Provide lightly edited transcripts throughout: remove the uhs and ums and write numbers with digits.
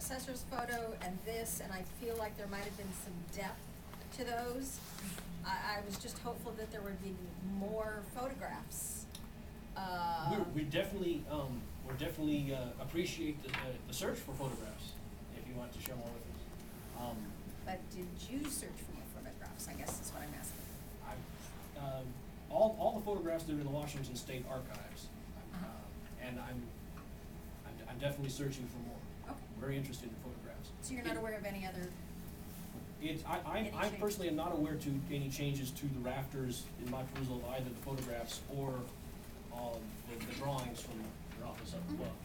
assessor's photo and this, and I feel like there might have been some depth to those. I was just hopeful that there would be more photographs. We definitely, appreciate the search for photographs, if you want to share more with us. But did you search for more photographs, I guess is what I'm asking. All the photographs that are in the Washington State Archives, and I'm definitely searching for more. Okay. Very interested in photographs. So you're not aware of any other? I changes? personally am not aware to any changes to the rafters in my perusal of either the photographs or the drawings from your office up above.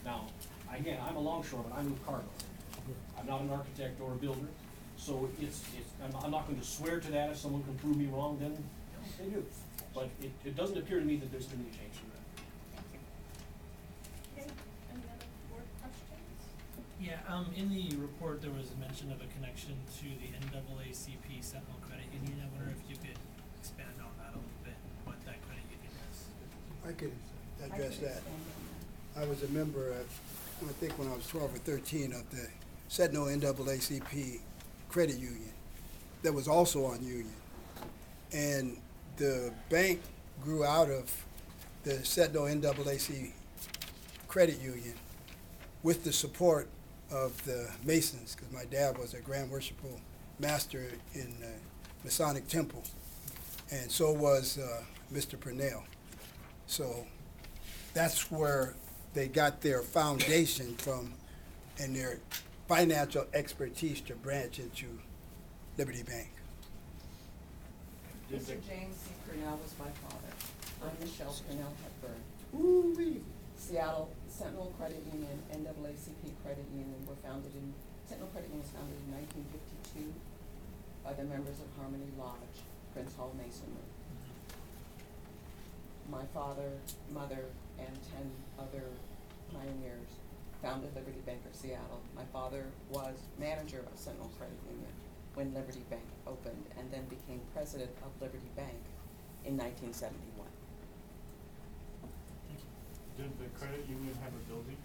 Now, again, I'm a longshoreman, I move cargo. I'm not an architect or a builder, so I'm not going to swear to that. If someone can prove me wrong, then they do. But it doesn't appear to me that there's been any change in that. Thank you. Okay, any other board questions? Yeah, in the report, there was a mention of a connection to the NAACP Sentinel Credit Union. I wonder if you could expand on that a little bit, what that credit union is. I could address that. I was a member of, I think when I was 12 or 13, of the Sentinel NAACP Credit Union that was also on Union. And the bank grew out of the Sentinel NAACP Credit Union with the support of the Masons, because my dad was a Grand Worshipful Master in the Masonic Temple, and so was Mr. Purnell. So that's where they got their foundation from and their financial expertise to branch into Liberty Bank. Mr. James C. Purnell was my father. I'm Michelle Purnell Hepburn. Ooh-wee. Seattle Sentinel Credit Union, NAACP Credit Union Sentinel Credit Union was founded in 1952 by the members of Harmony Lodge, Prince Hall Masonry. My father, mother, and 10 other pioneers founded Liberty Bank of Seattle. My father was manager of Sentinel Credit Union when Liberty Bank opened, and then became president of Liberty Bank in 1971. Thank you. Did the credit union have a building?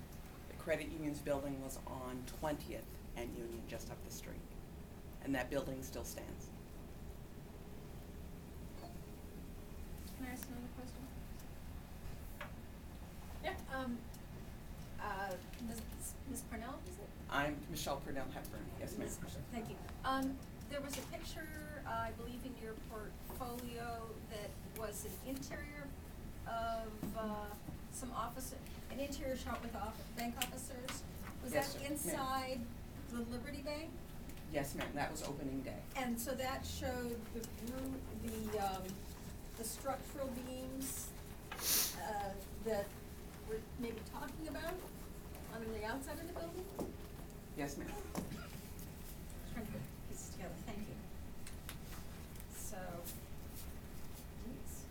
The credit union's building was on 20th and Union, just up the street, and that building still stands. Can I ask another question? Yeah, Ms. Purnell, is it? I'm Michelle Purnell Hepburn, yes ma'am. Thank you. There was a picture, I believe in your portfolio, that was an interior of, an interior shot with bank officers. Was Yes, that ma'am. inside the Liberty Bank? Yes ma'am, that was opening day. And so that showed the structural beams, that we're maybe talking about on the outside of the building? Yes ma'am. Trying to put pieces together, thank you. So, geez.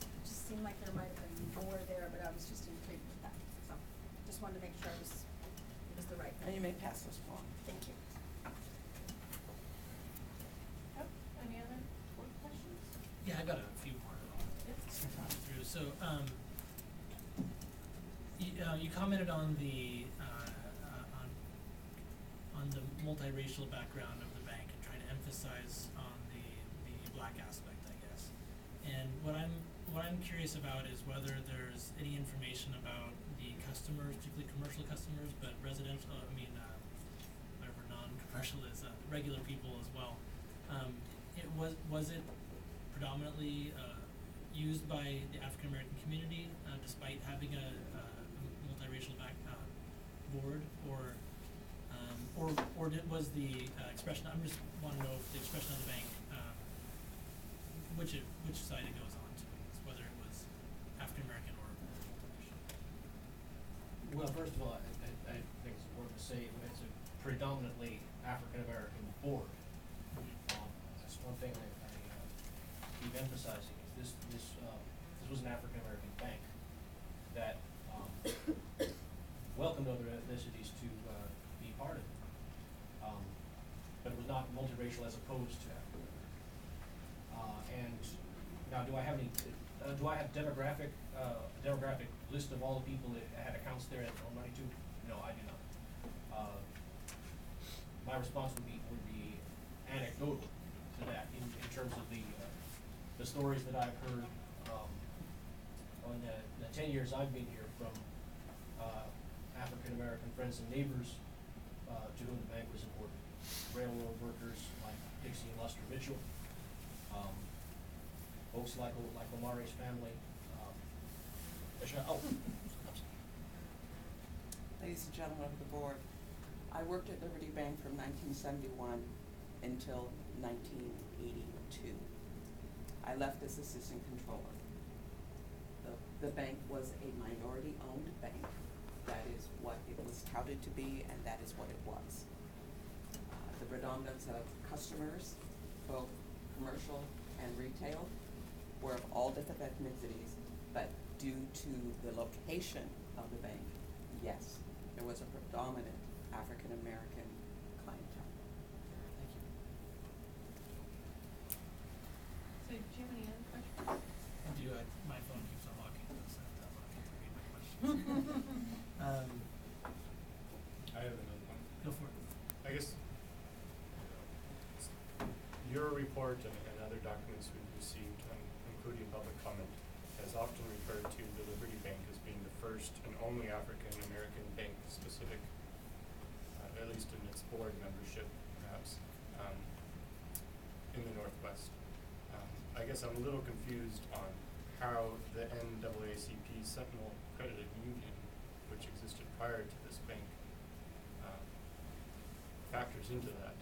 It just seemed like there might have been more there, but I was just intrigued with that, so, just wanted to make sure it was the right And thing. you may pass this along. Thank you. Oh, any other board questions? Yeah, I got a few more through. So, you commented on the on the multiracial background of the bank and trying to emphasize on the black aspect, I guess. And what I'm curious about is whether there's any information about the customers, particularly commercial customers, but residential, whatever non-commercial is, regular people as well. Was it predominantly used by the African American community, despite having a multiracial board, or was the expression? I just want to know if the expression of the bank, which side it goes on to, whether it was African American or multiracial. Well, first of all, I think it's important to say it's a predominantly African American board. That's one thing I keep emphasizing. This was an African American bank that welcomed other ethnicities to be part of it, but it was not multiracial as opposed to African American. And now, do I have demographic list of all the people that had accounts there and owe money to? No, I do not. My response would be anecdotal to that in terms of the stories that I've heard, on the 10 years I've been here from, African-American friends and neighbors, to whom the bank was important. Railroad workers like Dixie and Lester Mitchell, folks like Omari's family, Michelle, Ladies and gentlemen of the board, I worked at Liberty Bank from 1971 until 1982. I left as assistant controller. The bank was a minority-owned bank. That is what it was touted to be, and that is what it was. The predominance of customers, both commercial and retail, were of all different ethnicities, but due to the location of the bank, yes, there was a predominant African-American clientele. thank you. So, do you have any other questions? My phone keeps unlocking, so I'm unlocking to read my questions. I have another one. Go for it. I guess your report and other documents we've received, including public comment, has often referred to the Liberty Bank as being the first and only African-American bank specific, at least in its board membership, perhaps, in the Northwest. I guess I'm a little confused on how the NAACP Sentinel Credit Union, which existed prior to this bank, factors into that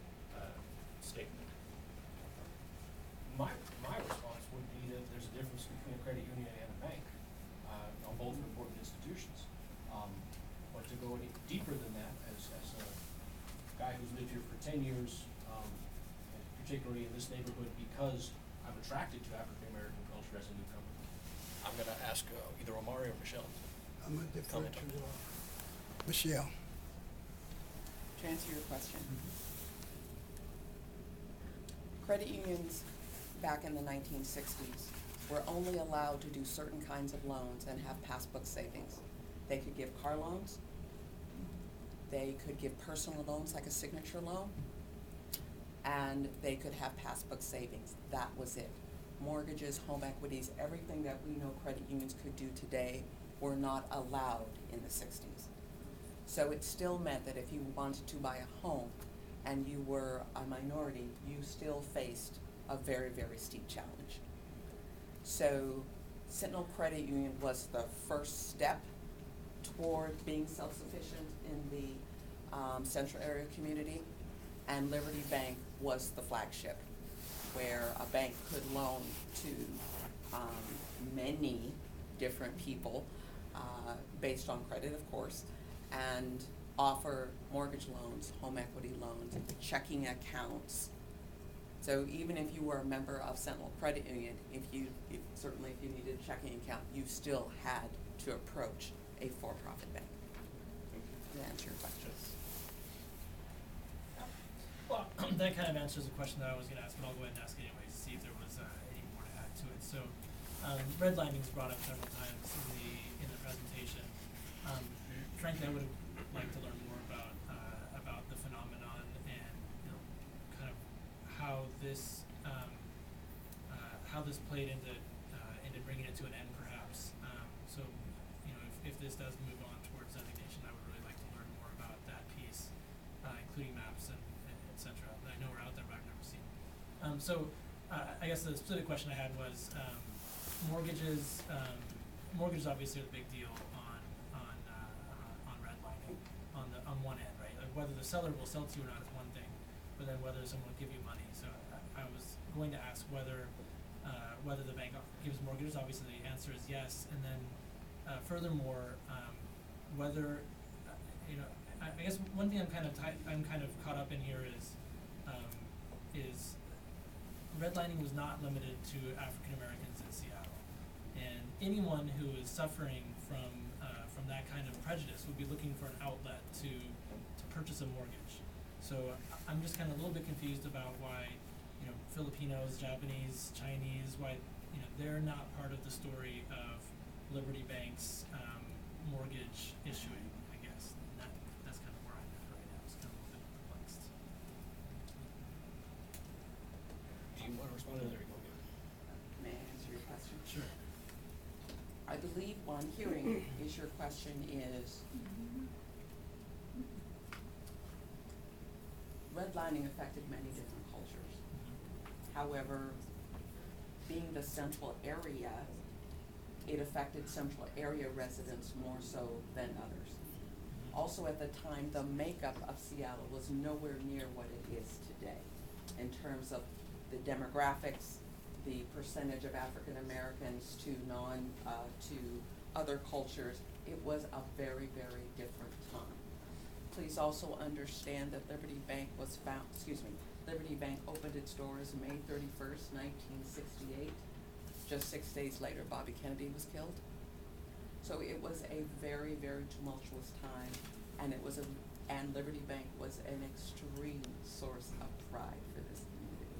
statement. My response would be that there's a difference between a credit union and a bank, on both important institutions. But to go any deeper than that, as a guy who's lived here for 10 years, and particularly in this neighborhood, because I'm attracted to African-American culture as a newcomer, I'm gonna ask either Omari or Michelle. I'm gonna defer Comment to, on that. Michelle. To answer your question, credit unions back in the 1960s were only allowed to do certain kinds of loans and have passbook savings. They could give car loans, they could give personal loans like a signature loan, and they could have passbook savings. That was it. Mortgages, home equities, everything that we know credit unions could do today were not allowed in the 60s. So it still meant that if you wanted to buy a home and you were a minority, you still faced a very, very steep challenge. So Sentinel Credit Union was the first step toward being self-sufficient in the central area community, and Liberty Bank was the flagship, where a bank could loan to many different people, based on credit, of course, and offer mortgage loans, home equity loans, checking accounts. So even if you were a member of Sentinel Credit Union, certainly if you needed a checking account, you still had to approach a for-profit bank. To answer your question. Well, that kind of answers the question that I was going to ask, but I'll go ahead and ask anyway to see if there was any more to add to it. So, redlining is brought up several times in the presentation. Frankly, I would like to learn more about the phenomenon and kind of how this played into bringing it to an end, perhaps. So, if this does move on towards designation, I would really like to learn more about that piece, including maps and et cetera. I know we're out there, but I've never seen. I guess the specific question I had was mortgages. Mortgages obviously are the big deal on redlining on one end, right? Like whether the seller will sell to you or not is one thing, but then whether someone will give you money. So I was going to ask whether the bank gives mortgages. Obviously, the answer is yes, and then furthermore, whether I guess one thing I'm kind of caught up in here is redlining was not limited to African Americans in Seattle, and anyone who is suffering from that kind of prejudice would be looking for an outlet to purchase a mortgage. So I'm just kind of a little bit confused about why Filipinos, Japanese, Chinese, why they're not part of the story of Liberty Bank's mortgage issuing, I guess. correspondent, there you go. May I answer your question? Sure. I believe what I'm hearing is your question is, redlining affected many different cultures. However, being the central area, it affected central area residents more so than others. Also, at the time, the makeup of Seattle was nowhere near what it is today in terms of the demographics, the percentage of African Americans to to other cultures. It was a very, very different time. Please also understand that Liberty Bank Liberty Bank opened its doors May 31st, 1968. Just 6 days later, Bobby Kennedy was killed. So it was a very, very tumultuous time, and and Liberty Bank was an extreme source of pride for this community.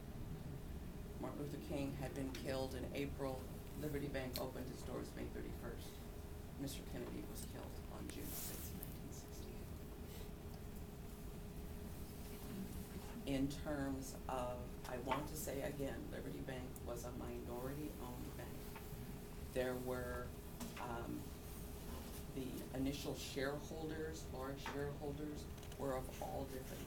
Martin Luther King had been killed in April. Liberty Bank opened its doors May 31st. Mr. Kennedy was killed on June 6, 1968. In terms of, I want to say again, Liberty Bank was a minority-owned bank. There were the initial shareholders, large shareholders, were of all different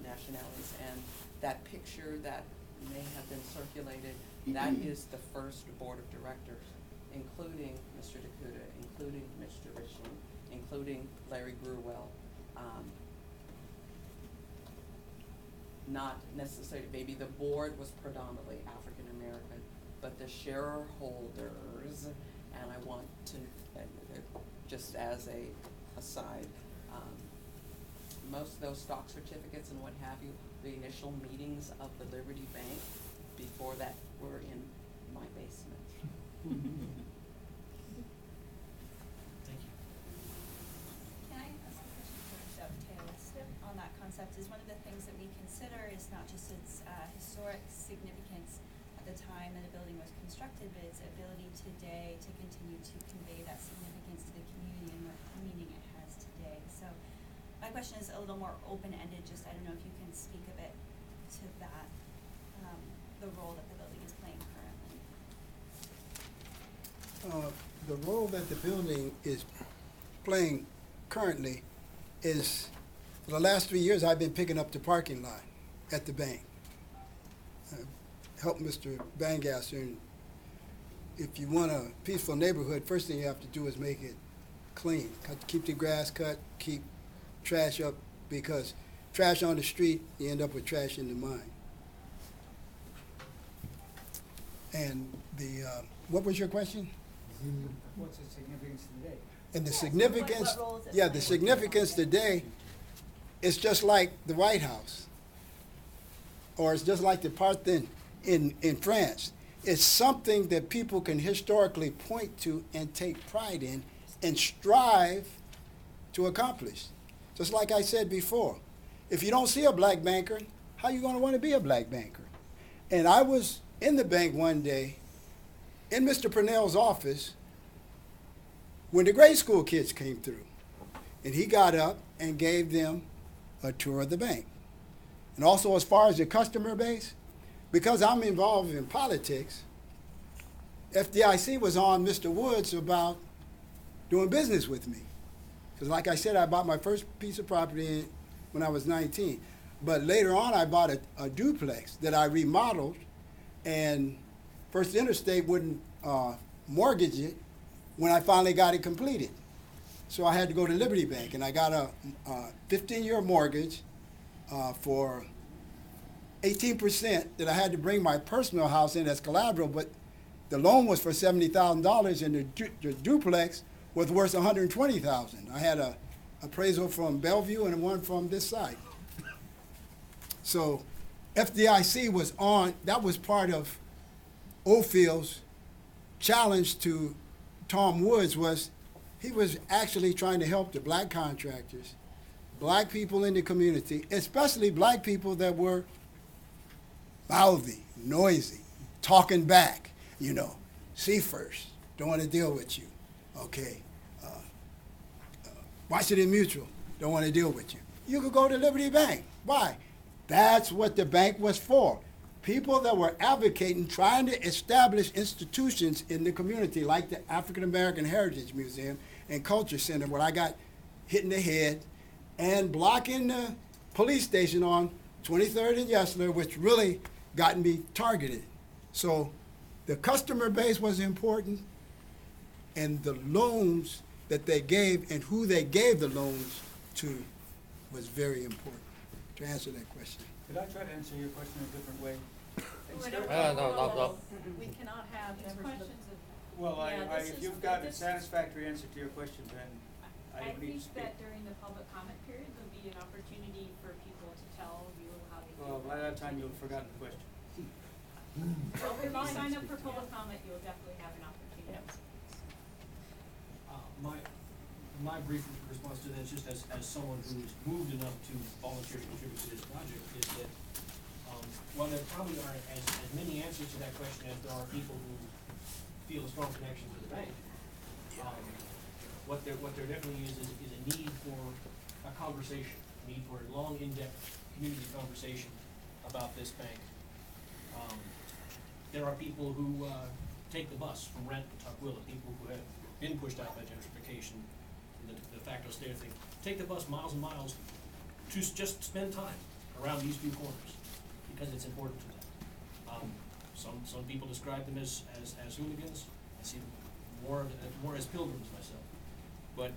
nationalities, and that picture that may have been circulated, that is the first board of directors, including Mr. Dakuda, including Mr. Richland, including Larry Grewell. Not necessarily, maybe the board was predominantly African American, but the shareholders, and I want to, just as a aside, most of those stock certificates and what have you, the initial meetings of the Liberty Bank before that were in my basement. Thank you. Can I ask a question for dovetails on that concept? Is one of the things that we consider is not just its historic significance at the time that the building was constructed, but its ability today to continue to convey that significance to the community and what meaning it has today. So my question is a little more open-ended, just I don't know if you can speak a bit to that, the role that the building is playing currently. The role that the building is playing currently is, for the last 3 years, I've been picking up the parking lot at the bank. Help Mr. Bangasser, and if you want a peaceful neighborhood, first thing you have to do is make it clean. Keep the grass cut, keep trash up, because trash on the street, you end up with trash in the mine. And what was your question? What's the significance today? And the Yeah, so significance, what role is it yeah, the playing significance today is just like the White House, or it's just like the Parthenon in France. It's something that people can historically point to and take pride in and strive to accomplish. Just like I said before, if you don't see a black banker, how are you going to want to be a black banker? And I was in the bank one day, in Mr. Purnell's office, when the grade school kids came through. And he got up and gave them a tour of the bank. And also, as far as the customer base, because I'm involved in politics, FDIC was on Mr. Woods about doing business with me. Because like I said, I bought my first piece of property when I was 19. But later on, I bought a duplex that I remodeled, and First Interstate wouldn't mortgage it when I finally got it completed. So I had to go to Liberty Bank, and I got a 15-year mortgage for 18% that I had to bring my personal house in as collateral, but the loan was for $70,000, and the duplex was worth $120,000. I had a appraisal from Bellevue and one from this side. So FDIC was on, that was part of Oldfield's challenge to Tom Woods, was he was actually trying to help the black contractors, black people in the community, especially black people that were mouthy, noisy, talking back, see first, don't want to deal with you, okay. Washington Mutual, don't want to deal with you. You could go to Liberty Bank. Why? That's what the bank was for. people that were advocating, trying to establish institutions in the community, like the African American Heritage Museum and Culture Center, where I got hit in the head, and blocking the police station on 23rd and Yesler, which really got me targeted. So the customer base was important, and the loans that they gave and who they gave the loans to was very important, to answer that question. Could I try to answer your question in a different way? Instead No. We cannot have It's members of the. questions of, Well, Yeah, this if is- you've got a this- satisfactory answer to your question, then I I don't need to think speak. that during the public comment period, there'll be an opportunity for people to tell you how they feel. Well, by about that time, it. you'll have forgotten the question. Well, if you sign up for public comment, you'll definitely have an opportunity. My brief response to that, just as someone who's moved enough to volunteer to contribute to this project, is that, while there probably aren't as many answers to that question as there are people who feel a strong connection to the bank, what there definitely is a need for a conversation, a need for a long, in-depth community conversation about this bank. There are people who, take the bus from Renton to Tukwila, people who have been pushed out by gentrification, the de facto state of things, take the bus miles and miles to just spend time around these few corners, because it's important to them. Some people describe them as hooligans. I see them more as pilgrims myself. But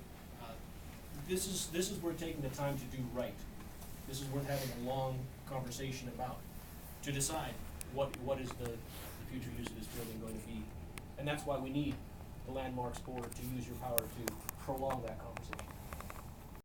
this is worth taking the time to do right. This is worth having a long conversation about, to decide what is the future use of this building going to be. And that's why we need the Landmarks Board to use your power to prolong that conversation.